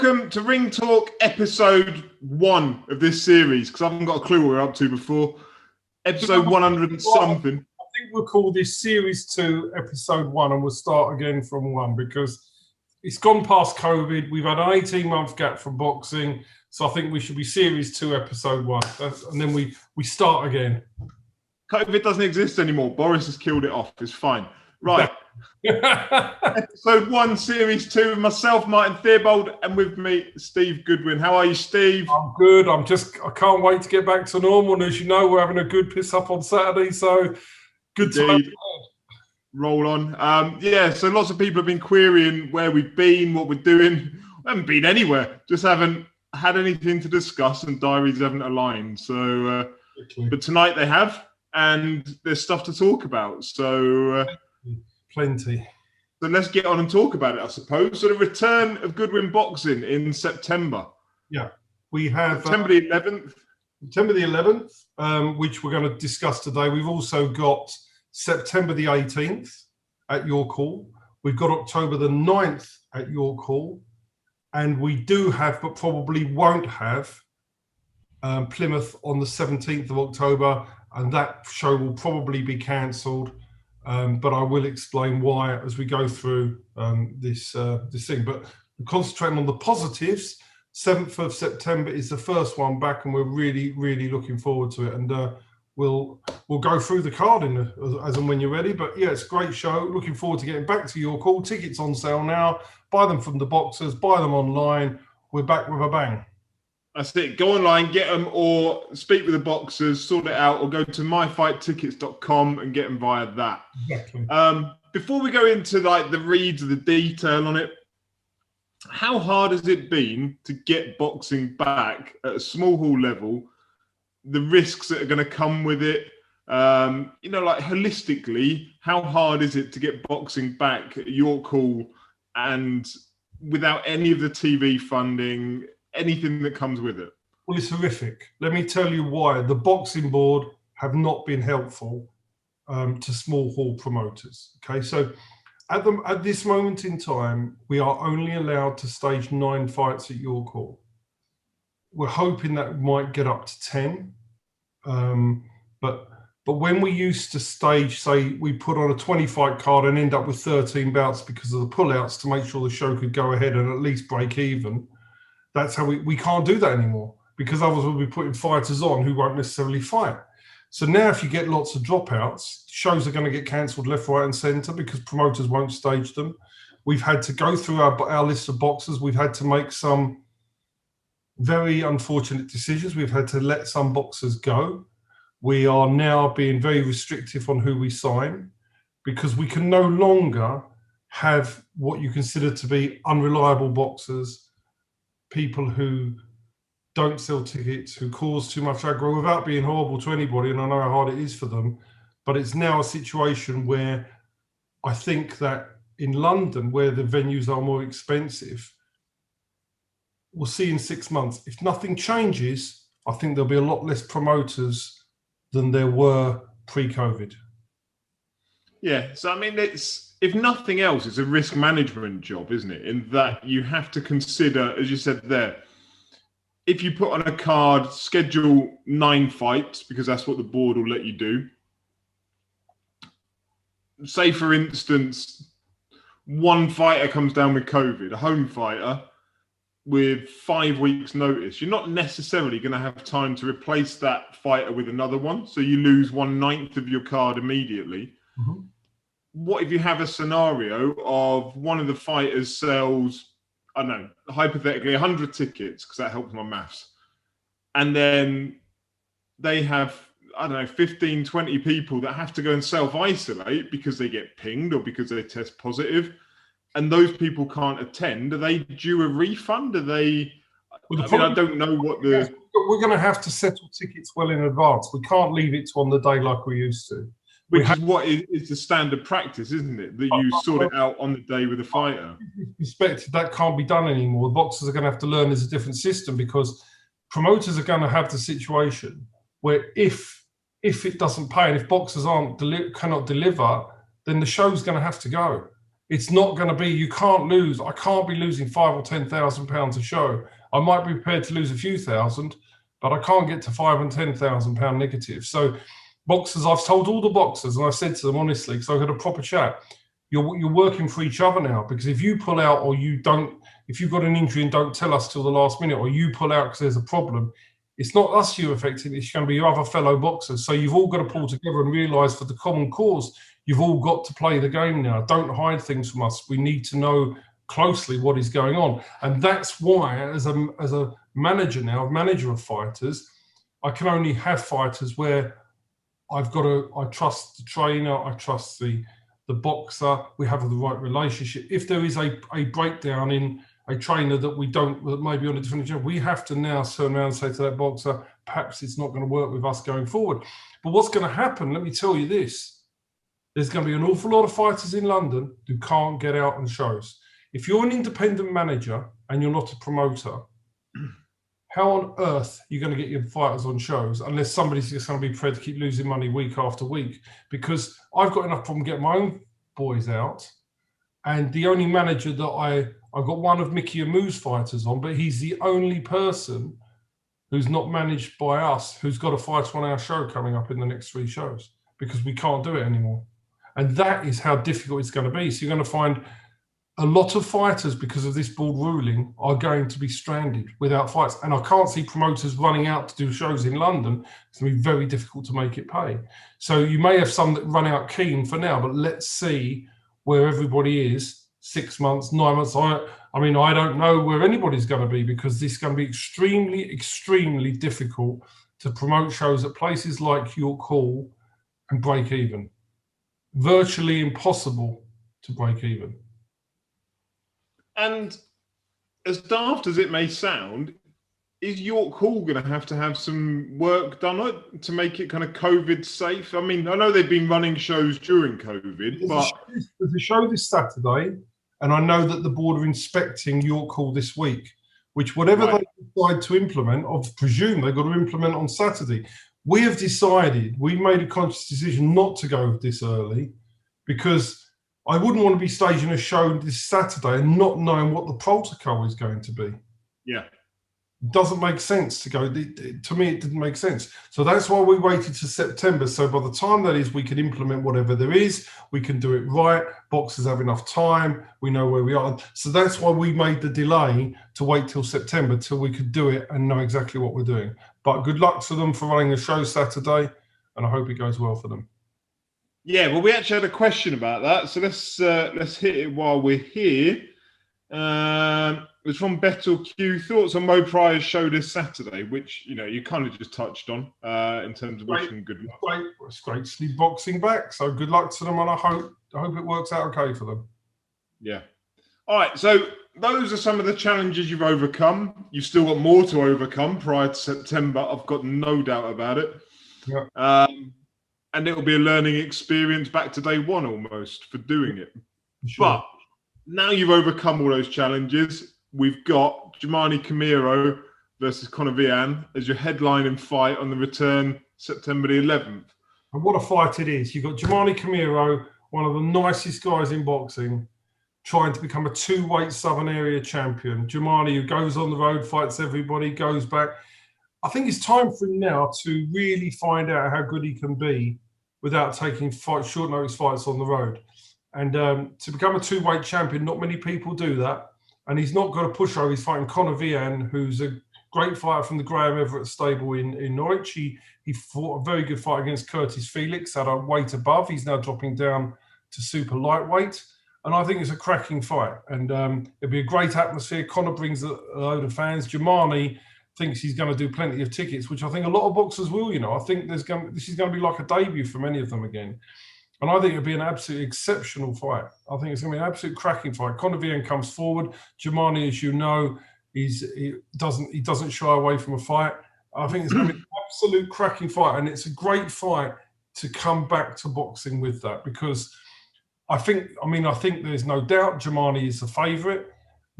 welcome to Ring Talk episode 1 of this series, because I haven't got a clue what we're up to before. Episode 100 and something. I think we'll call this series 2, episode 1, and we'll start again from 1 because it's gone past COVID. We've had an 18-month gap from boxing, so I think we should be series 2, episode 1. And then we start again. COVID doesn't exist anymore. Boris has killed it off. It's fine. Right. Episode 1, series 2, myself, Martin Theobald, and with me, Steve Goodwin. How are you, Steve? I'm good. I can't wait to get back to normal. And as you know, we're having a good piss up on Saturday, so good time. Roll on. So lots of people have been querying where we've been, what we're doing. We haven't been anywhere. Just haven't had anything to discuss, and diaries haven't aligned. So, but tonight they have, and there's stuff to talk about. So. Plenty. So let's get on and talk about it, I suppose. So the return of Goodwin Boxing in September. Yeah, we have September the 11th. September the 11th, which we're going to discuss today. We've also got September the 18th at your call. We've got October the 9th at your call. And we do have, but probably won't have, Plymouth on the 17th of October. And that show will probably be cancelled. But I will explain why as we go through this thing. But concentrating on the positives, 7th of September is the first one back, and we're really, really looking forward to it. And we'll go through the card as and when you're ready. But yeah, it's a great show. Looking forward to getting back to your call. Tickets on sale now. Buy them from the boxers. Buy them online. We're back with a bang. That's it. Go online, get them, or speak with the boxers, sort it out, or go to myfighttickets.com and get them via that. Exactly. Before we go into like the reads of the detail on it, how hard has it been to get boxing back at a small hall level? The risks that are going to come with it, like holistically, how hard is it to get boxing back at your call and without any of the TV funding? Anything that comes with it? Well, it's horrific. Let me tell you why. The boxing board have not been helpful to small hall promoters. Okay, so at this moment in time, we are only allowed to stage 9 fights at your call. We're hoping that might get up to 10. But when we used to stage, say, we put on a 20-fight card and end up with 13 bouts because of the pullouts to make sure the show could go ahead and at least break even. That's how we can't do that anymore, because others will be putting fighters on who won't necessarily fight. So now if you get lots of dropouts, shows are going to get cancelled left, right and centre because promoters won't stage them. We've had to go through our list of boxers. We've had to make some very unfortunate decisions. We've had to let some boxers go. We are now being very restrictive on who we sign because we can no longer have what you consider to be unreliable boxers, people who don't sell tickets, who cause too much aggro without being horrible to anybody, and I know how hard it is for them. But it's now a situation where I think that in London, where the venues are more expensive, we'll see in 6 months. If nothing changes, I think there'll be a lot less promoters than there were pre-COVID. Yeah, so I mean, if nothing else, it's a risk management job, isn't it? In that you have to consider, as you said there, if you put on a card, schedule 9 fights, because that's what the board will let you do. Say, for instance, one fighter comes down with COVID, a home fighter, with 5 weeks' notice. You're not necessarily going to have time to replace that fighter with another one, so you lose 1/9 of your card immediately. Mm-hmm. What if you have a scenario of one of the fighters sells, I don't know, hypothetically 100 tickets, because that helps my maths. And then they have, I don't know, 15, 20 people that have to go and self-isolate because they get pinged or because they test positive. And those people can't attend. Are they due a refund? Are they, I don't know what the... We're going to have to settle tickets well in advance. We can't leave it on the day like we used to. Which is what is the standard practice, isn't it? That you sort it out on the day with a fighter. Perspective, that can't be done anymore. The boxers are going to have to learn there's a different system, because promoters are going to have the situation where if it doesn't pay and if boxers cannot deliver, then the show's going to have to go. It's not going to be, you can't lose. I can't be losing £5,000 or £10,000 a show. I might be prepared to lose a few thousand, but I can't get to £5,000 and £10,000 negative. So boxers, I've told all the boxers, and I said to them honestly, because I had a proper chat, you're working for each other now, because if you pull out or you don't, if you've got an injury and don't tell us till the last minute, or you pull out because there's a problem, it's not us you're affecting, it's going to be your other fellow boxers. So you've all got to pull together and realise for the common cause, you've all got to play the game now. Don't hide things from us. We need to know closely what is going on. And that's why, as a manager now, a manager of fighters, I can only have fighters where I trust the trainer, I trust the boxer, we have the right relationship. If there is a breakdown in a trainer that maybe on a different job, we have to now turn around and say to that boxer, perhaps it's not going to work with us going forward. But what's going to happen, let me tell you this, there's going to be an awful lot of fighters in London who can't get out on shows. If you're an independent manager and you're not a promoter, how on earth are you going to get your fighters on shows unless somebody's just going to be prepared to keep losing money week after week? Because I've got enough problem getting my own boys out, and the only manager that I've got one of Mickey Amu's fighters on, but he's the only person who's not managed by us who's got a fight on our show coming up in the next 3 shows, because we can't do it anymore. And that is how difficult it's going to be. So you're going to find a lot of fighters, because of this board ruling, are going to be stranded without fights. And I can't see promoters running out to do shows in London. It's going to be very difficult to make it pay. So you may have some that run out keen for now, but let's see where everybody is 6 months, 9 months. I mean, I don't know where anybody's going to be, because this is going to be extremely, extremely difficult to promote shows at places like York Hall and break even. Virtually impossible to break even. And as daft as it may sound, is York Hall going to have some work done to make it kind of COVID safe? I mean, I know they've been running shows during COVID, but there's a show this Saturday, and I know that the board are inspecting York Hall this week, which whatever they decide to implement, I presume they've got to implement on Saturday. We have decided, we made a conscious decision not to go this early, because I wouldn't want to be staging a show this Saturday and not knowing what the protocol is going to be. Yeah. It doesn't make sense to go. To me, it didn't make sense. So that's why we waited to September. So by the time that is, we can implement whatever there is. We can do it right. Boxers have enough time. We know where we are. So that's why we made the delay to wait till September, till we could do it and know exactly what we're doing. But good luck to them for running a show Saturday, and I hope it goes well for them. Yeah, well, we actually had a question about that, so let's hit it while we're here. It's from Bettel Q. Thoughts on Mo Pryor's show this Saturday, which you kind of just touched on in terms of wishing good luck. It's great to see boxing back, so good luck to them, and I hope it works out okay for them. Yeah. All right, so those are some of the challenges you've overcome. You've still got more to overcome prior to September. I've got no doubt about it. Yeah. And it'll be a learning experience back to day one almost for doing it. Sure. But now you've overcome all those challenges, we've got Jamani Camiro versus Conor Vian as your headlining fight on the return September the 11th. And what a fight it is. You've got Jamani Camiro, one of the nicest guys in boxing, trying to become a 2-weight Southern Area champion. Jamani, who goes on the road, fights everybody, goes back. I think it's time for him now to really find out how good he can be without taking short notice fights on the road. And to become a 2-weight champion, not many people do that. And he's not got a pushover. He's fighting Conor Vian, who's a great fighter from the Graham Everett stable in Norwich. He fought a very good fight against Curtis Felix at a weight above. He's now dropping down to super lightweight. And I think it's a cracking fight. And it'll be a great atmosphere. Conor brings a load of fans. Jamani thinks he's going to do plenty of tickets, which I think a lot of boxers will. I think this is going to be like a debut for many of them again. And I think it'll be an absolutely exceptional fight. I think it's going to be an absolute cracking fight. Conor Vian comes forward. Jamani, as you know, he doesn't shy away from a fight. I think it's going to be an absolute cracking fight, and it's a great fight to come back to boxing with that, because I think there's no doubt Jamani is the favourite.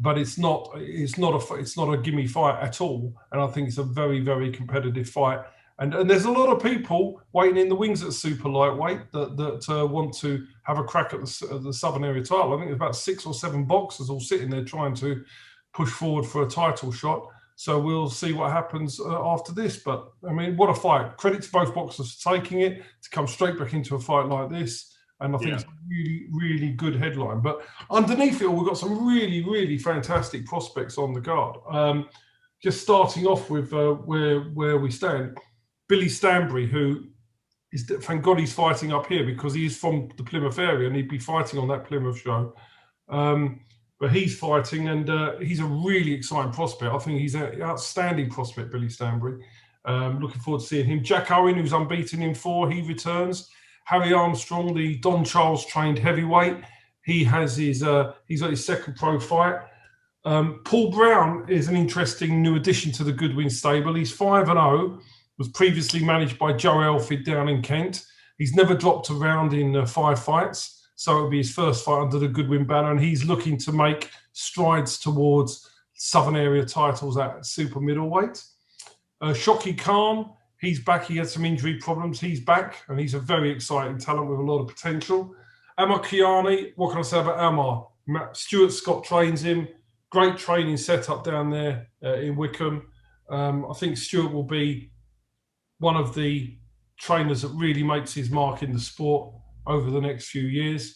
But it's not a gimme fight at all, and I think it's a very, very competitive fight. And there's a lot of people waiting in the wings at super lightweight that want to have a crack at the Southern Area title. I think there's about 6 or 7 boxers all sitting there trying to push forward for a title shot. So we'll see what happens after this. But, I mean, what a fight. Credit to both boxers for taking it, to come straight back into a fight like this. And I think it's a really, really good headline. But underneath it all, we've got some really, really fantastic prospects on the card. Just starting off with where we stand. Billy Stanbury, who is, thank God he's fighting up here because he is from the Plymouth area and he'd be fighting on that Plymouth show. But he's fighting and he's a really exciting prospect. I think he's an outstanding prospect, Billy Stanbury. Looking forward to seeing him. Jack Owen, who's unbeaten in 4, he returns. Harry Armstrong, the Don Charles trained heavyweight, he has he's got his second pro fight. Paul Brown is an interesting new addition to the Goodwin stable. He's 5-0, was previously managed by Joe Elford down in Kent. He's never dropped a round in 5 fights, so it'll be his first fight under the Goodwin banner, and he's looking to make strides towards Southern Area titles at super middleweight. Shoki Khan, he's back. He had some injury problems. He's back, and he's a very exciting talent with a lot of potential. Amar Kiani, what can I say about Amar? Stuart Scott trains him. Great training setup down there in Wickham. I think Stuart will be one of the trainers that really makes his mark in the sport over the next few years.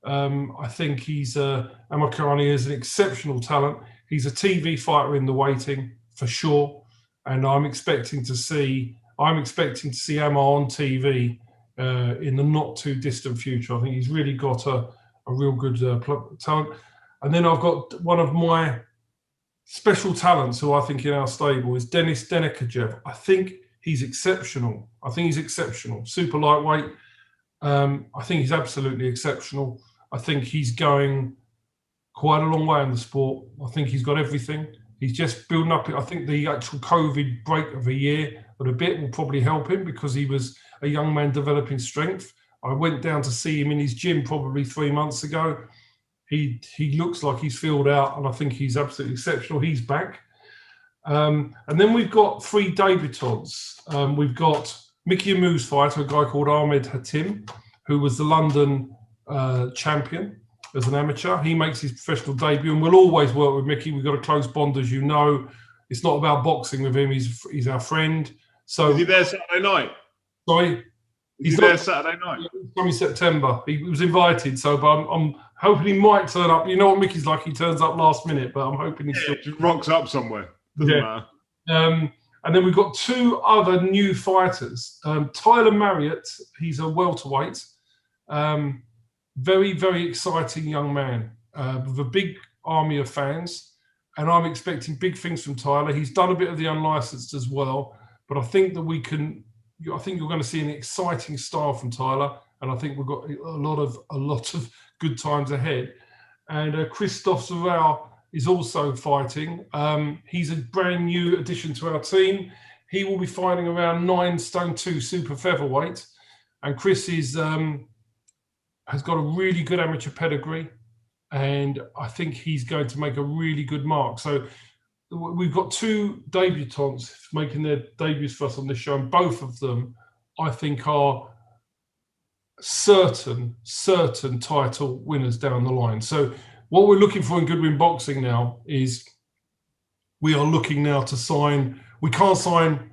I think Amar Kiani is an exceptional talent. He's a TV fighter in the waiting for sure, and I'm expecting to see Amar on TV in the not too distant future. I think he's really got a real good talent. And then I've got one of my special talents who I think in our stable is Denis Denikajev. I think he's exceptional. Super lightweight. I think he's absolutely exceptional. I think he's going quite a long way in the sport. I think he's got everything. He's just building up. I think the actual COVID break of a year or a bit will probably help him because he was a young man developing strength. I went down to see him in his gym probably 3 months ago. He looks like he's filled out, and I think he's absolutely exceptional. He's back. And then we've got 3 debutants. We've got Mickey Amou's fighter, a guy called Ahmed Hatim, who was the London champion as an amateur. He makes his professional debut, and we'll always work with Mickey. We've got a close bond, as you know. It's not about boxing with him. He's our friend. So is he there Saturday night? Sorry? He's there Saturday night. He's coming September. He was invited, so but I'm hoping he might turn up. You know what Mickey's like; he turns up last minute. But I'm hoping he just rocks up somewhere. Doesn't matter. And then we've got 2 other new fighters. Tyler Marriott, he's a welterweight, very very exciting young man with a big army of fans, and I'm expecting big things from Tyler. He's done a bit of the unlicensed as well, but I think that we can. I think you're going to see an exciting style from Tyler, and I think we've got a lot of good times ahead. And Christophe Zorel is also fighting. He's a brand new addition to our team. He will be fighting around 9 stone 2 super featherweight, and Chris has got a really good amateur pedigree, and I think he's going to make a really good mark. So we've got 2 debutants making their debuts for us on this show, and both of them, I think, are certain title winners down the line. So what we're looking for in Goodwin Boxing now is we are looking now to sign. We can't sign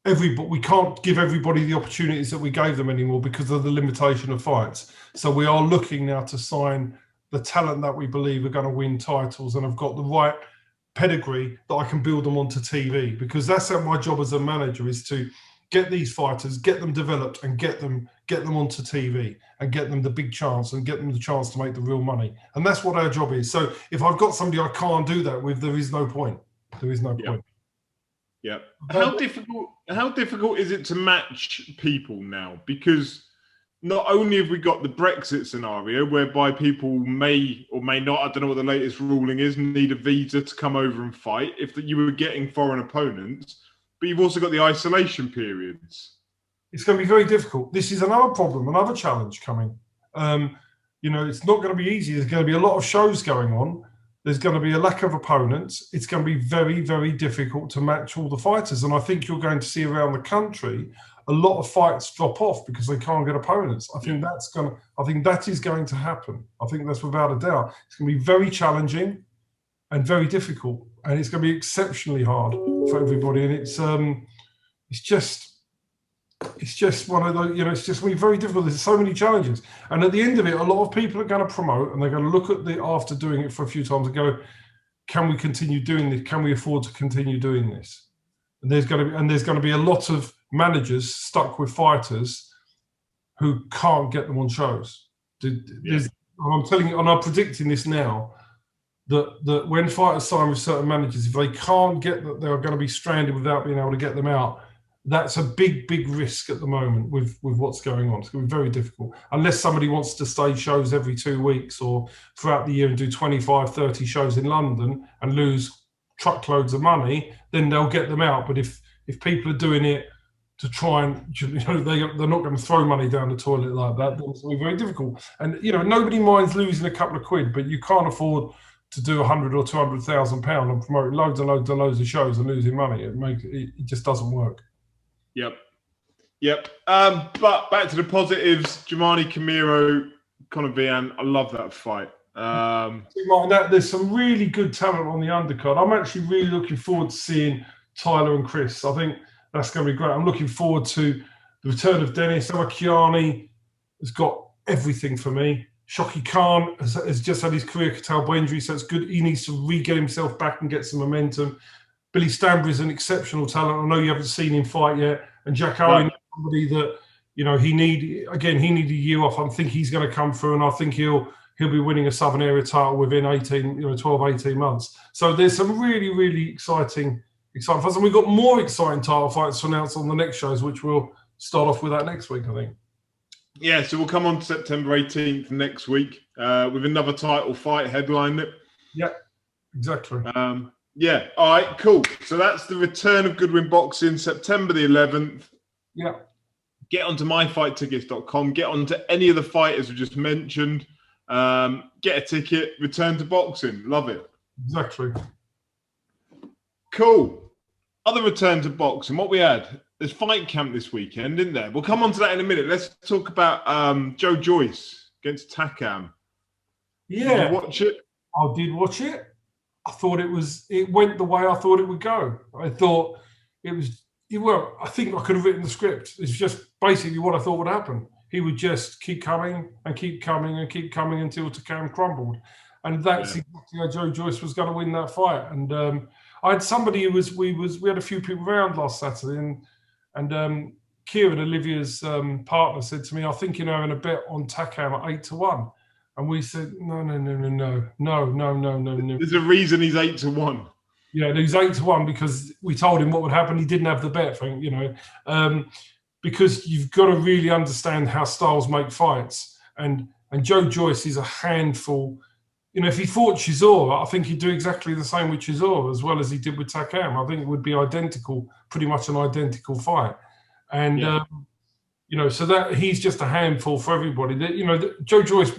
everybody. We can't give everybody the opportunities that we gave them anymore because of the limitation of fights. So we are looking now to sign the talent that we believe are going to win titles and have got the right pedigree that I can build them onto TV, because that's my job as a manager, is to get these fighters, get them developed, and get them onto TV and get them the big chance and get them the chance to make the real money. And that's what our job is. So if I've got somebody I can't do that with, there is no point. There is no point. Yeah. How difficult is it to match people now? Because not only have we got the Brexit scenario whereby people may or may not, I don't know what the latest ruling is, need a visa to come over and fight if you were getting foreign opponents, but you've also got the isolation periods. It's going to be very difficult. This is another problem, another challenge coming. It's not going to be easy. There's going to be a lot of shows going on. There's going to be a lack of opponents. It's going to be very, very difficult to match all the fighters. And I think you're going to see around the country a lot of fights drop off because they can't get opponents. I think that is going to happen. I think that's without a doubt. It's going to be very challenging and very difficult, and it's going to be exceptionally hard for everybody. And it's just one of those, it's just going to be very difficult. There's so many challenges. And at the end of it, a lot of people are going to promote, and they're going to look at after doing it for a few times and go, can we continue doing this? Can we afford to continue doing this? And there's going to be a lot of managers stuck with fighters who can't get them on shows. I'm telling you, and I'm predicting this now, that when fighters sign with certain managers, if they can't get that, they're going to be stranded without being able to get them out. That's a big, big risk at the moment with what's going on. It's going to be very difficult. Unless somebody wants to stage shows every 2 weeks or throughout the year and do 25, 30 shows in London and lose truckloads of money, then they'll get them out. But if people are doing it to try and, they're not going to throw money down the toilet like that, then it's going to be very difficult. And, nobody minds losing a couple of quid, but you can't afford to do 100 or 200,000 pounds and promote loads and loads and loads of shows and losing money. It just doesn't work. Yep. But back to the positives. Jamani, Camiro, Conor Vian. I love that fight. There's some really good talent on the undercard. I'm actually really looking forward to seeing Tyler and Chris. I think that's going to be great. I'm looking forward to the return of Dennis. Amakiani has got everything for me. Shoki Khan has just had his career curtailed by injury, so it's good. He needs to re-get himself back and get some momentum. Billy Stanbury is an exceptional talent. I know you haven't seen him fight yet. And Jack Owen, somebody that, he needed a year off. I think he's going to come through, and I think he'll be winning a Southern Area title within 12, 18 months. So there's some really, really exciting fights. And we've got more exciting title fights to announce on the next shows, which we'll start off with that next week, I think. Yeah, so we'll come on to September 18th next week with another title fight headline. Yeah, exactly. Yeah, all right, cool. So that's the return of Goodwin Boxing, September the 11th. Yeah. Get onto myfighttickets.com. Get onto any of the fighters we just mentioned. Get a ticket, return to boxing. Love it. Exactly. Cool. Other return to boxing. What we had? There's fight camp this weekend, isn't there? We'll come on to that in a minute. Let's talk about Joe Joyce against Takam. Yeah. Did you watch it? I did watch it. I thought it went the way I thought it would go. I thought I think I could have written the script. It's just basically what I thought would happen. He would just keep coming and keep coming and keep coming until Takam crumbled. And that's exactly how Joe Joyce was going to win that fight. And I had somebody we had a few people around last Saturday, and Kieran, Olivia's partner, said to me, I think having a bet on Takam at 8-1. And we said, no. There's a reason he's 8-1. Yeah, he's 8-1 because we told him what would happen. He didn't have the bet, because you've got to really understand how styles make fights. And Joe Joyce is a handful. If he fought Chisora, I think he'd do exactly the same with Chisora as well as he did with Takam. I think it would be identical, pretty much an identical fight. And so that he's just a handful for everybody. That Joe Joyce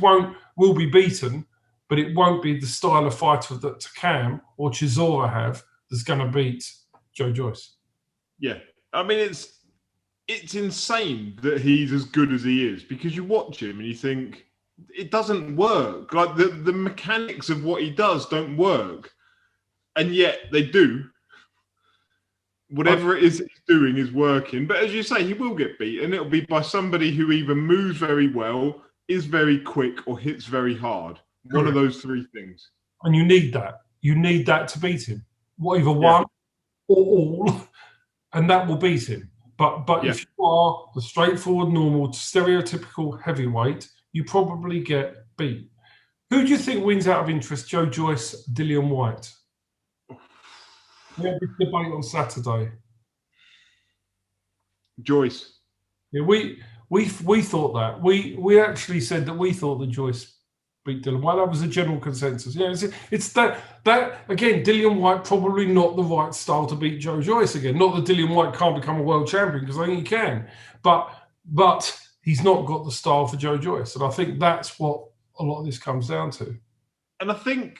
will be beaten, but it won't be the style of fighter that Takam or Chisora have that's going to beat Joe Joyce. Yeah, I mean it's insane that he's as good as he is, because you watch him and you think it doesn't work. Like the mechanics of what he does don't work, and yet they do. Whatever it is he's doing is working. But as you say, he will get beaten. It'll be by somebody who either moves very well, is very quick, or hits very hard. One of those three things. And you need that. You need that to beat him. Either one or all, and that will beat him. But if you are the straightforward, normal, stereotypical heavyweight, you probably get beat. Who do you think wins out of interest, Joe Joyce, Dillian Whyte? We had this debate on Saturday. Joyce. Yeah, we thought that. We actually said that we thought that Joyce beat Dillian Whyte. That was a general consensus. Yeah, it's that again, Dillian Whyte probably not the right style to beat Joe Joyce again. Not that Dillian Whyte can't become a world champion, because I think he can. But he's not got the style for Joe Joyce. And I think that's what a lot of this comes down to. And I think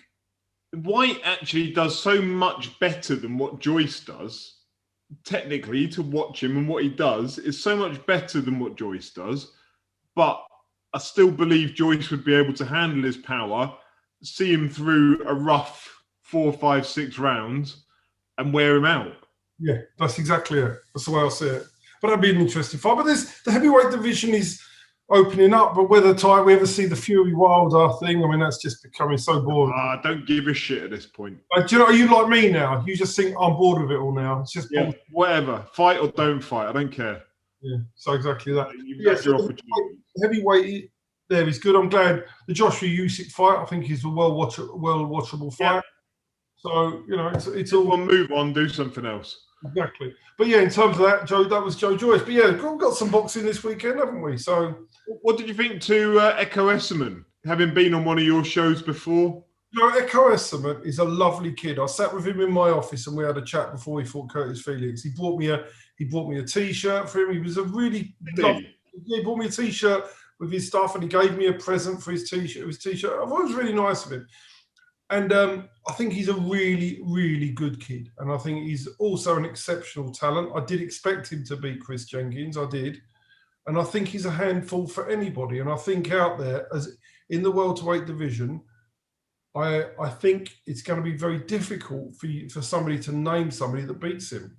White actually does so much better than what Joyce does. Technically, to watch him and what he does is so much better than what Joyce does. But I still believe Joyce would be able to handle his power, see him through a rough 4, 5, 6 rounds and wear him out. Yeah, that's exactly it. That's the way I see it. But that'd be an interesting fight. But the heavyweight division is opening up, but whether we ever see the Fury Wilder thing, I mean, that's just becoming so boring. I don't give a shit at this point. Do you know, are you like me now? You just think I'm bored with it all now. It's just whatever. Fight or don't fight. I don't care. Yeah, so exactly that. You've got your opportunity. Heavyweight there is good. I'm glad the Joshua Usyk fight, I think, is a well watchable fight. Yeah. So, you know, it's all... We'll move on, do something else. Exactly. But yeah, in terms of that, Joe, that was Joe Joyce. But yeah, we've got some boxing this weekend, haven't we? So, what did you think to Echo Esserman, having been on one of your shows before? You know, Echo Esserman is a lovely kid. I sat with him in my office and we had a chat before he fought Curtis Felix. He brought me a T-shirt for him. He was a really lovely... He brought me a T-shirt with his stuff and he gave me a present for his T-shirt. I thought it was really nice of him. And I think he's a really, really good kid. And I think he's also an exceptional talent. I did expect him to beat Chris Jenkins. I did. And I think he's a handful for anybody. And I think out there, as in the welterweight division, I think it's going to be very difficult for somebody to name somebody that beats him.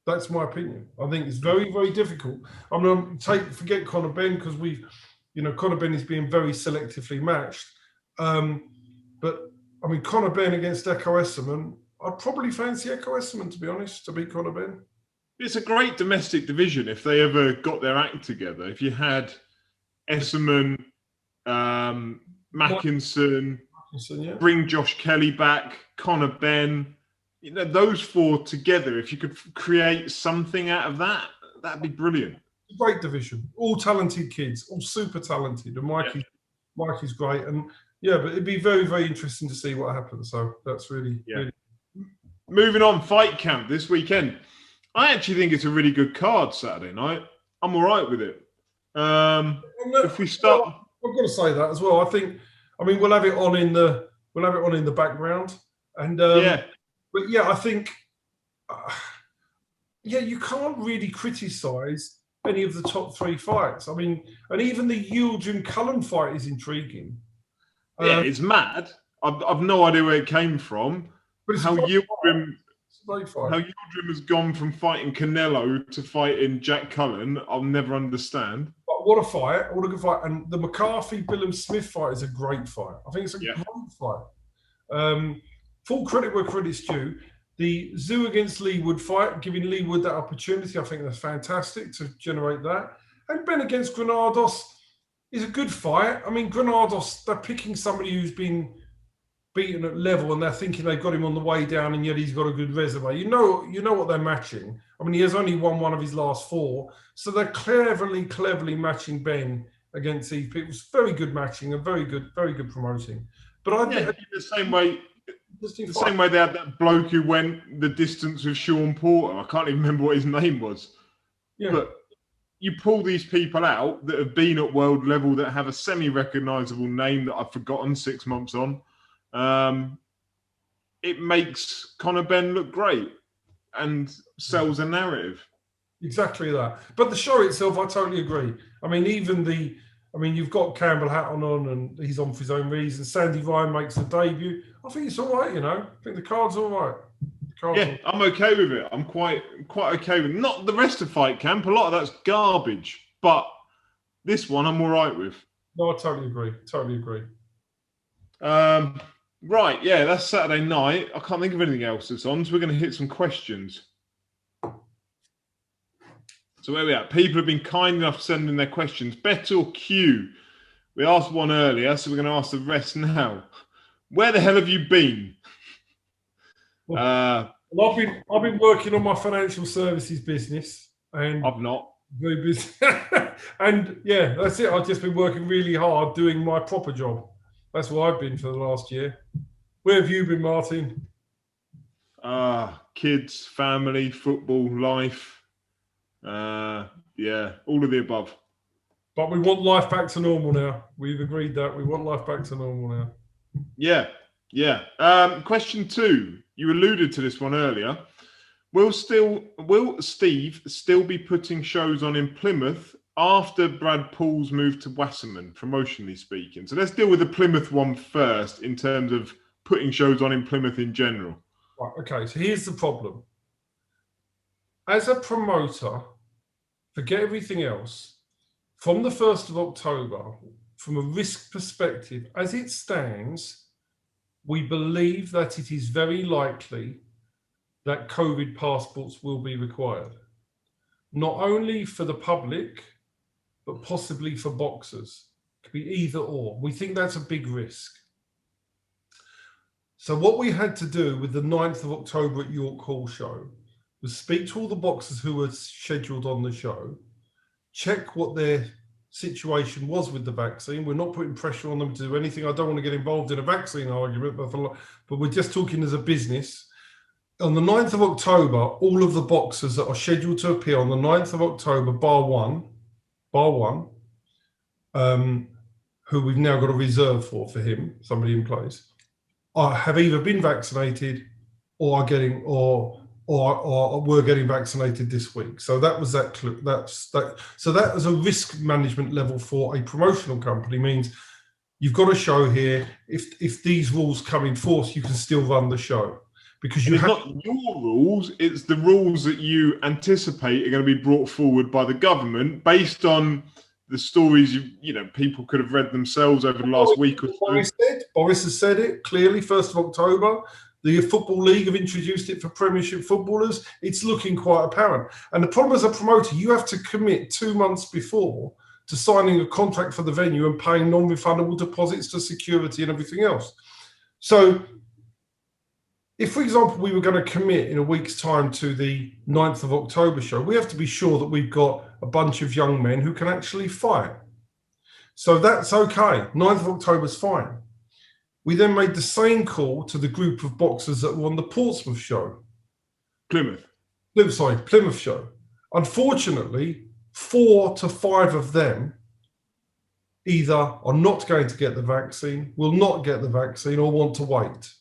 That's my opinion. I think it's very, very difficult. I'm going to forget Conor Benn because Conor Benn is being very selectively matched. But I mean, Conor Benn against Echo Esserman, I'd probably fancy Echo Esserman, to be honest, to beat Conor Benn. It's a great domestic division if they ever got their act together. If you had Esserman, Mackinson, yeah. Bring Josh Kelly back, Conor Benn, those four together, if you could create something out of that, that'd be brilliant. Great division, all talented kids, all super talented. And Mikey's great. And yeah, but it'd be very, very interesting to see what happens. So that's really. Moving on, Fight Camp this weekend. I actually think it's a really good card Saturday night. I'm all right with it. If we start, I've got to say that as well. I mean, we'll have it on in the background, and but yeah, I think you can't really criticise any of the top 3 fights. I mean, and even the Yildirim Cullen fight is intriguing. It's mad. I've no idea where it came from. But how Yildirim has gone from fighting Canelo to fighting Jack Cullen, I'll never understand. But what a fight! What a good fight! And the McCarthy-Billum Smith fight is a great fight. I think it's a great fight. Full credit where credit's due. The Zoo against Leewood fight, giving Leewood that opportunity, I think that's fantastic to generate that. And Ben against Granados is a good fight. I mean, Granados, they're picking somebody who's been beaten at level and they're thinking they've got him on the way down and yet he's got a good resume. You know what they're matching. I mean, he has only won one of his last 4. So they're cleverly matching Ben against these people. It's very good matching and very good promoting. But I think the same way they had that bloke who went the distance with Sean Porter. I can't even remember what his name was. Yeah. But you pull these people out that have been at world level that have a semi-recognisable name that I've forgotten 6 months on. It makes Conor Benn look great and sells a narrative. Exactly that. But the show itself, I totally agree. I mean, you've got Campbell Hatton on and he's on for his own reasons. Sandy Ryan makes a debut. I think it's all right, I think the card's all right. I'm okay with it. I'm quite okay with it. Not the rest of Fight Camp. A lot of that's garbage. But this one I'm all right with. No, I totally agree. Right, that's Saturday night. I can't think of anything else that's on, so we're going to hit some questions. So where are we at? People have been kind enough sending their questions. Bet or Q? We asked one earlier, so we're going to ask the rest now. Where the hell have you been? Well, I've been working on my financial services business, and I've not. Very busy. And yeah, that's it. I've just been working really hard doing my proper job. That's where I've been for the last year. Where have you been, Martin? Kids, family, football, life. All of the above. But we want life back to normal now. We've agreed that we want life back to normal now. Yeah, Yeah. Question 2. You alluded to this one earlier. Will Steve still be putting shows on in Plymouth after Brad Paul's move to Wasserman, promotionally speaking? So let's deal with the Plymouth one first in terms of putting shows on in Plymouth in general. Right, okay, so here's the problem. As a promoter, forget everything else. From the 1st of October, from a risk perspective, as it stands, we believe that it is very likely that COVID passports will be required, not only for the public, but possibly for boxers. It could be either or. We think that's a big risk. So what we had to do with the 9th of October at York Hall show was speak to all the boxers who were scheduled on the show, check what their situation was with the vaccine. We're not putting pressure on them to do anything. I don't want to get involved in a vaccine argument, but we're just talking as a business. On the 9th of October, all of the boxers that are scheduled to appear on the 9th of October, bar one, who we've now got a reserve for him, somebody in place, have either been vaccinated or are getting or were getting vaccinated this week. So that was that. So that as a risk management level for a promotional company means you've got a show here. If these rules come in force, you can still run the show. Because it's not your rules, it's the rules that you anticipate are going to be brought forward by the government based on the stories people could have read themselves over the last week or so. Boris has said it clearly, 1st of October. The Football League have introduced it for Premiership footballers. It's looking quite apparent. And the problem as a promoter, you have to commit 2 months before to signing a contract for the venue and paying non-refundable deposits to security and everything else. So if, for example, we were going to commit in a week's time to the 9th of October show, we have to be sure that we've got a bunch of young men who can actually fight. So that's okay. 9th of October is fine. We then made the same call to the group of boxers that were on the Portsmouth show. Plymouth show. Unfortunately, 4 to 5 of them either are not going to get the vaccine, will not get the vaccine, or want to wait.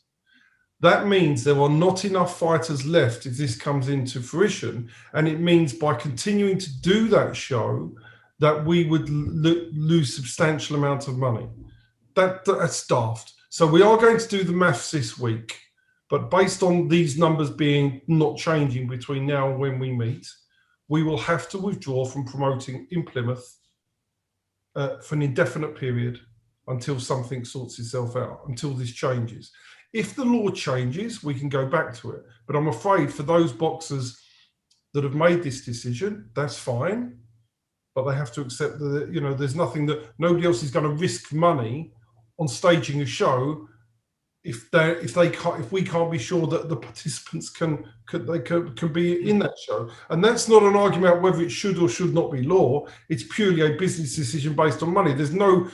That means there are not enough fighters left if this comes into fruition. And it means by continuing to do that show, that we would lose substantial amount of money. That's daft. So we are going to do the maths this week, but based on these numbers being not changing between now and when we meet, we will have to withdraw from promoting in Plymouth for an indefinite period until something sorts itself out, until this changes. If the law changes, we can go back to it. But I'm afraid for those boxers that have made this decision, that's fine. But they have to accept that, there's nothing that nobody else is going to risk money on staging a show if we can't be sure that the participants can be in that show. And that's not an argument about whether it should or should not be law. It's purely a business decision based on money. There's no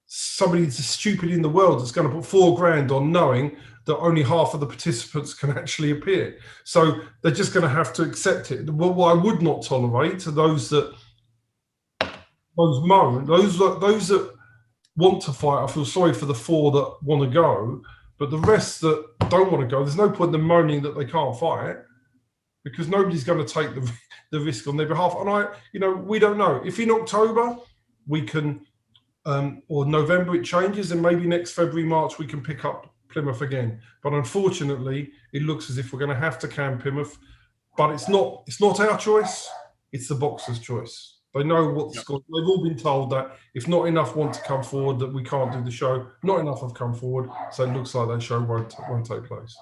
somebody that's stupid in the world that's going to put $4,000 on knowing that only half of the participants can actually appear. So they're just going to have to accept it. What I would not tolerate are those that want to fight. I feel sorry for the 4 that want to go, but the rest that don't want to go, there's no point in them moaning that they can't fight because nobody's going to take the risk on their behalf. And we don't know. If in October we can, or November it changes, and maybe next February, March we can pick up Plymouth again. But unfortunately, it looks as if we're going to have to can Plymouth. But it's not our choice. It's the boxer's choice. They know what the score. They've all been told that if not enough want to come forward, that we can't do the show. Not enough have come forward, so it looks like that show won't take place.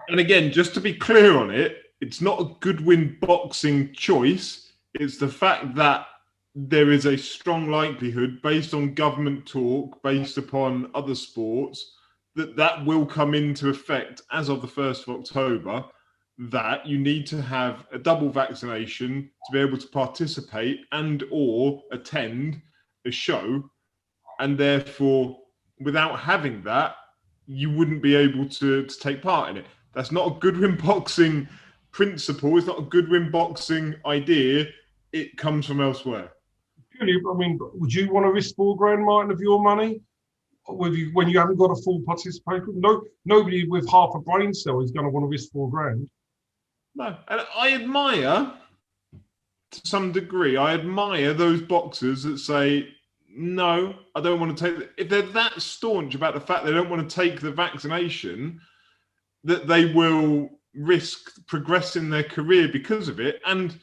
And again, just to be clear on it, it's not a Goodwin Boxing choice. It's the fact that there is a strong likelihood, based on government talk, based upon other sports, that will come into effect as of the 1st of October, that you need to have a double vaccination to be able to participate and or attend a show. And therefore, without having that, you wouldn't be able to take part in it. That's not a Goodwin Boxing principle. It's not a Goodwin Boxing idea. It comes from elsewhere. Would you want to risk $4,000, Martin, of your money when you haven't got a full participation. Nobody with half a brain cell is going to want to risk $4,000. No, and I admire, to some degree, I admire those boxers that say, no, I don't want to take it. If they're that staunch about the fact they don't want to take the vaccination, that they will risk progressing their career because of it, and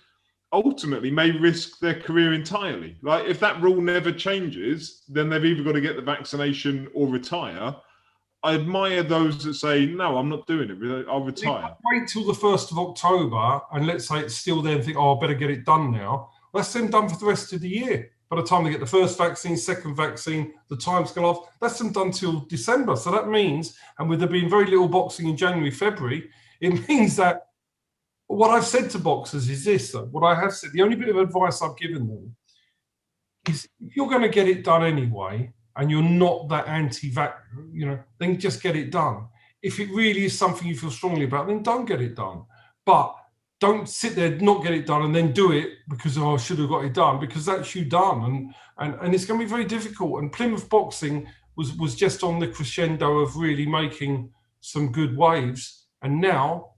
ultimately may risk their career entirely. Like, if that rule never changes, then they've either got to get the vaccination or retire. I admire those that say, no, I'm not doing it. I'll retire. Wait till the 1st of October, and let's say it's still there and think, oh, I better get it done now. Well, that's them done for the rest of the year. By the time they get the first vaccine, second vaccine, the time's gone off. That's them done till December. So that means, and with there being very little boxing in January, February, it means that what I've said to boxers is this, though. What I have said, the only bit of advice I've given them is, if you're going to get it done anyway, and you're not that anti-vax, then just get it done. If it really is something you feel strongly about, then don't get it done. But don't sit there, not get it done, and then do it because, oh, I should have got it done, because that's you done. And it's going to be very difficult. And Plymouth Boxing was just on the crescendo of really making some good waves. And now...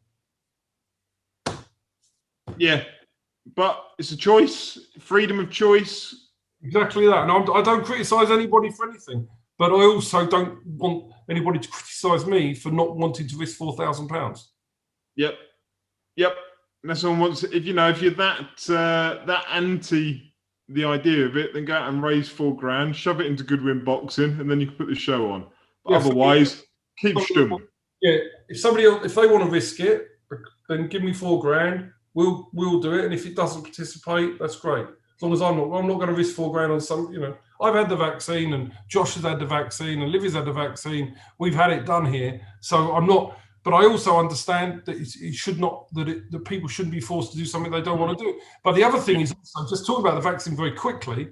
Yeah, but it's a choice, freedom of choice. Exactly that. And I don't criticise anybody for anything, but I also don't want anybody to criticise me for not wanting to risk £4,000. Yep. And that's someone wants. If you're that anti the idea of it, then go out and raise $4,000, shove it into Goodwin Boxing, and then you can put the show on. But otherwise, keep stum. Yeah, if they want to risk it, then give me $4,000. We'll do it, and if it doesn't participate, that's great. As long as I'm not going to risk $4,000 on some. I've had the vaccine, and Josh has had the vaccine, and Livy's had the vaccine. We've had it done here, so I'm not. But I also understand that it should not, that people shouldn't be forced to do something they don't want to do. But the other thing is also, just talk about the vaccine very quickly,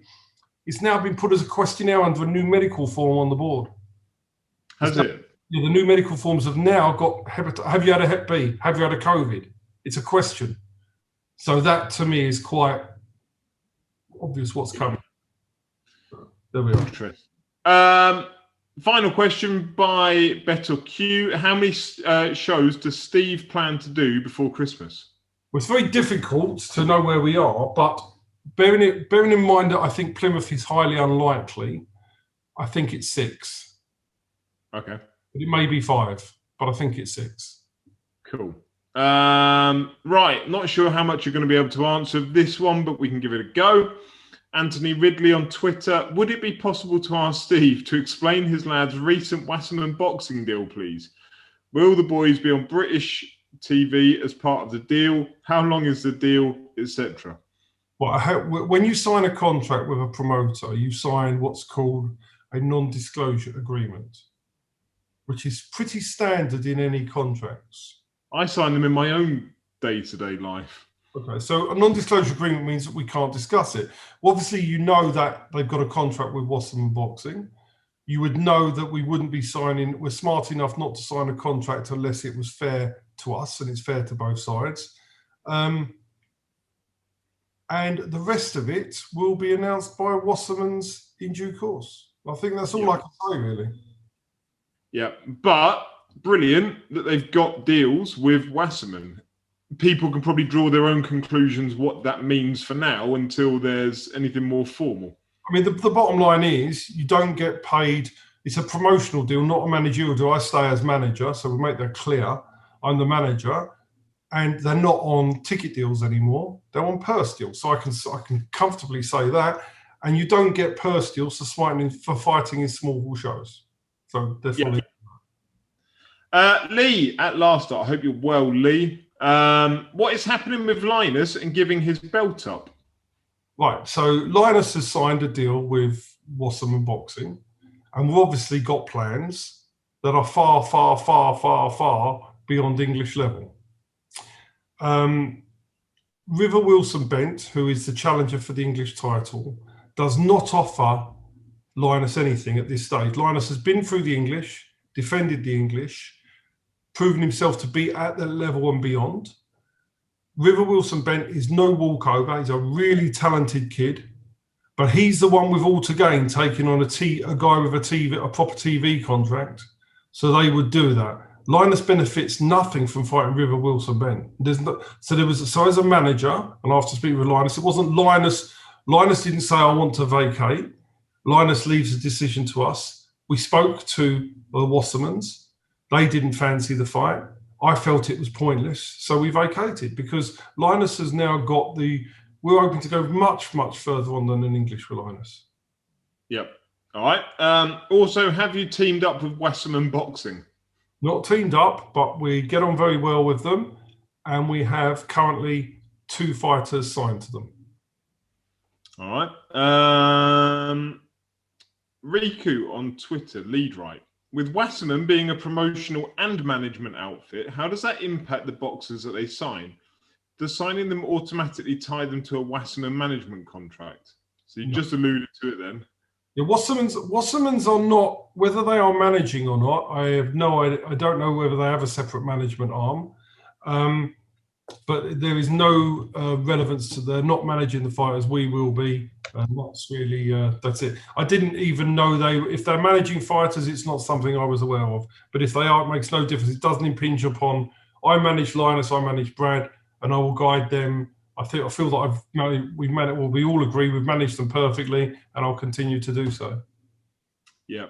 it's now been put as a questionnaire under a new medical form on the board. Has it? Yeah, the new medical forms have now got have you had a Hep B? Have you had a COVID? It's a question. So that to me is quite obvious what's coming. There we are. Final question by Better Q. How many shows does Steve plan to do before Christmas? Well, it's very difficult to know where we are, but bearing in mind that I think Plymouth is highly unlikely, I think it's 6. Okay. But it may be 5, but I think it's 6. Cool. Right. Not sure how much you're going to be able to answer this one, but we can give it a go. Anthony Ridley on Twitter. Would it be possible to ask Steve to explain his lad's recent Wasserman Boxing deal, please? Will the boys be on British TV as part of the deal? How long is the deal, etc.? Well, when you sign a contract with a promoter, you sign what's called a non-disclosure agreement, which is pretty standard in any contracts. I sign them in my own day-to-day life. Okay, so a non-disclosure agreement means that we can't discuss it. Well, obviously, you know that they've got a contract with Wasserman Boxing. You would know that we wouldn't be signing, we're smart enough not to sign a contract unless it was fair to us and it's fair to both sides. And the rest of it will be announced by Wasserman's in due course. I think that's all I can say, really. Yeah, but brilliant that they've got deals with Wasserman. People can probably draw their own conclusions what that means for now until there's anything more formal. I mean, the bottom line is you don't get paid. It's a promotional deal, not a managerial deal. I stay as manager, so we make that clear. I'm the manager, and they're not on ticket deals anymore. They're on purse deals, so I can comfortably say that. And you don't get purse deals for fighting in small hall shows. So definitely. Yeah. Lee at last. I hope you're well, Lee. What is happening with Linus and giving his belt up? Right, so Linus has signed a deal with Wasserman Boxing, and we've obviously got plans that are far, far, far, far, far beyond English level. River Wilson Bent, who is the challenger for the English title, does not offer Linus anything at this stage. Linus has been through the English, defended the English, proven himself to be at that level and beyond. River Wilson Bent is no walkover. He's a really talented kid. But he's the one with All to Gain taking on a guy with a proper TV contract. So they would do that. Linus benefits nothing from fighting River Wilson Ben. So as a manager, and after speaking with Linus, it wasn't Linus. Linus didn't say, I want to vacate. Linus leaves the decision to us. We spoke to the Wassermans. They didn't fancy the fight. I felt it was pointless. So we vacated because Linus has now got we're hoping to go much, much further on than an English with Linus. Yep. All right. Also, have you teamed up with Wasserman Boxing? Not teamed up, but we get on very well with them. And we have currently 2 fighters signed to them. All right. Riku on Twitter, lead right. With Wasserman being a promotional and management outfit, how does that impact the boxers that they sign? Does signing them automatically tie them to a Wasserman management contract? So you just alluded to it then. Yeah, Wassermans are not, whether they are managing or not, I have no idea. I don't know whether they have a separate management arm. But there is no relevance to they're not managing the fighters. We will be. That's really, that's it. I didn't even know if they're managing fighters, it's not something I was aware of. But if they are, it makes no difference. It doesn't impinge upon, I manage Linus, I manage Brad, and I will guide them. I feel that we all agree we've managed them perfectly, and I'll continue to do so. Yeah.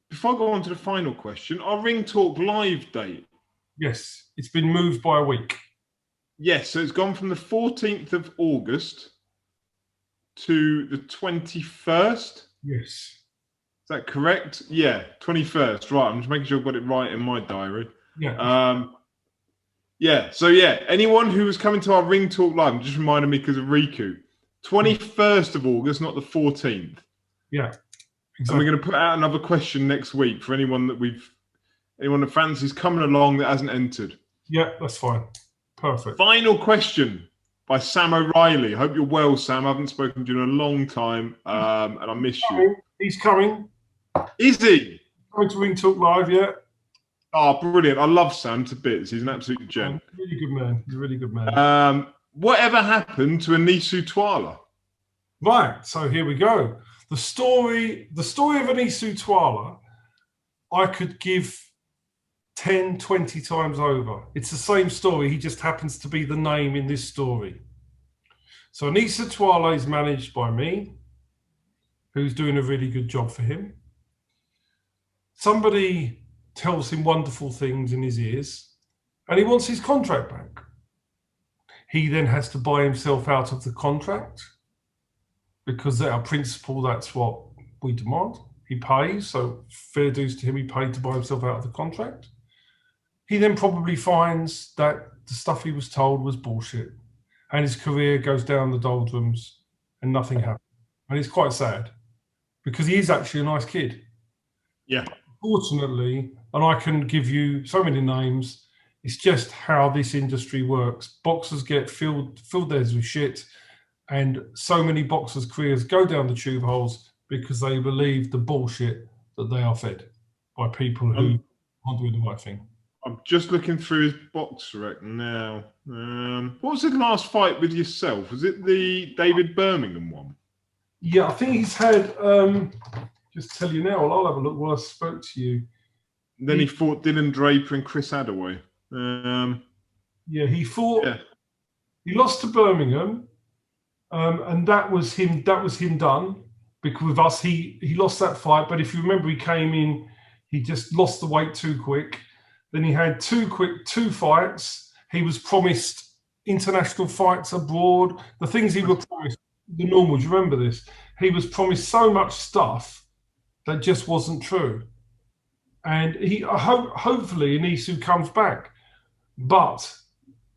Before I go on to the final question, our Ring Talk live date. Yes, it's been moved by a week. Yes, so it's gone from the 14th of August to the 21st. Yes. Is that correct? Yeah, 21st. Right, I'm just making sure I've got it right in my diary. Yeah. Anyone who was coming to our Ring Talk live, just reminded me because of Riku, 21st of August, not the 14th. Yeah, exactly. And we're going to put out another question next week for anyone that fancies coming along that hasn't entered. Yeah, that's fine. Perfect. Final question by Sam O'Reilly. Hope you're well, Sam. I haven't spoken to you in a long time, and I miss you. He's coming. Is he? Coming to Ring Talk live, yeah. Oh, brilliant. I love Sam to bits. He's an absolute gent. Really good man. He's a really good man. Whatever happened to Anisu Twala? Right, so here we go. The story of Anisu Twala, I could give 10, 20 times over. It's the same story. He just happens to be the name in this story. So Anisu Twala is managed by me, who's doing a really good job for him. Somebody tells him wonderful things in his ears, and he wants his contract back. He then has to buy himself out of the contract because at our principle, that's what we demand. He pays, so fair dues to him, he paid to buy himself out of the contract. He then probably finds that the stuff he was told was bullshit, and his career goes down the doldrums and nothing happens. And it's quite sad because he is actually a nice kid. Yeah. Fortunately, and I can give you so many names, it's just how this industry works. Boxers get filled theirs with shit, and so many boxers' careers go down the tube holes because they believe the bullshit that they are fed by people who aren't doing the right thing. I'm just looking through his box rec now. What was his last fight with yourself? Was it the David Birmingham one? Yeah, I think he's had, just tell you now, I'll have a look while I spoke to you. Then he fought Dylan Draper and Chris Hadaway. He fought. Yeah. He lost to Birmingham, and that was him. That was him done. Because with us, he lost that fight. But if you remember, he came in. He just lost the weight too quick. Then he had two fights. He was promised international fights abroad. The things he was promised, the normal. Do you remember this? He was promised so much stuff that just wasn't true. And hopefully Anisu comes back. But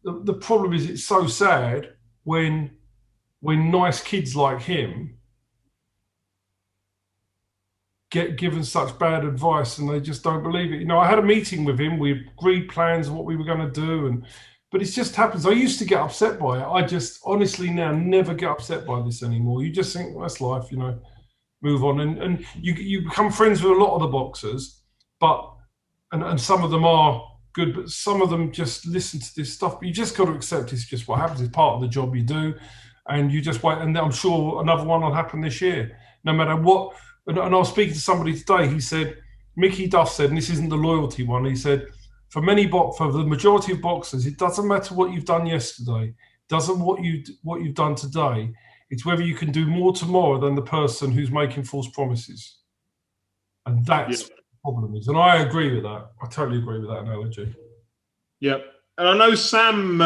the problem is it's so sad when nice kids like him get given such bad advice and they just don't believe it. You know, I had a meeting with him. We agreed plans of what we were going to do. But it just happens. I used to get upset by it. I just honestly now never get upset by this anymore. You just think, well, that's life, you know, move on. And you become friends with a lot of the boxers. But and some of them are good, but some of them just listen to this stuff. But you just got to accept it's just what happens. It's part of the job you do. and you just wait. And I'm sure another one will happen this year, no matter what. And I was speaking to somebody today. He said, Mickey Duff said, and this isn't the loyalty one. He said, for the majority of boxers, it doesn't matter what you've done yesterday. It doesn't what you've done today. It's whether you can do more tomorrow than the person who's making false promises. And that's what the problem is. And I agree with that. I totally agree with that analogy. Yep. And I know Sam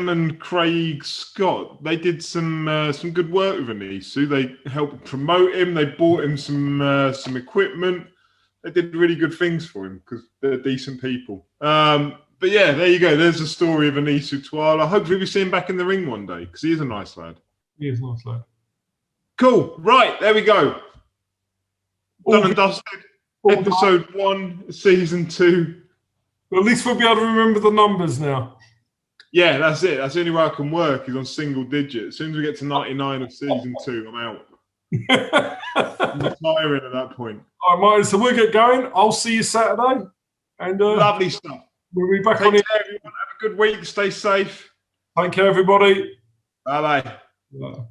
and Craig Scott, they did some good work with Anisu. They helped promote him. They bought him some equipment. They did really good things for him because they're decent people. But yeah, there you go. There's the story of Anisu Twala. Hopefully we see him back in the ring one day because he is a nice lad. He is a nice lad. Cool. Right, there we go. Done and dusted. Episode 1, season 2. Well, at least we'll be able to remember the numbers now. Yeah, that's it. That's the only way I can work is on single digits. As soon as we get to 99 of season 2, I'm out. I'm retiring at that point. All right, Martin, so we'll get going. I'll see you Saturday. And lovely stuff. We'll be back Take on it. care, everyone. Have a good week. Stay safe. Take care, everybody. Bye-bye. Bye.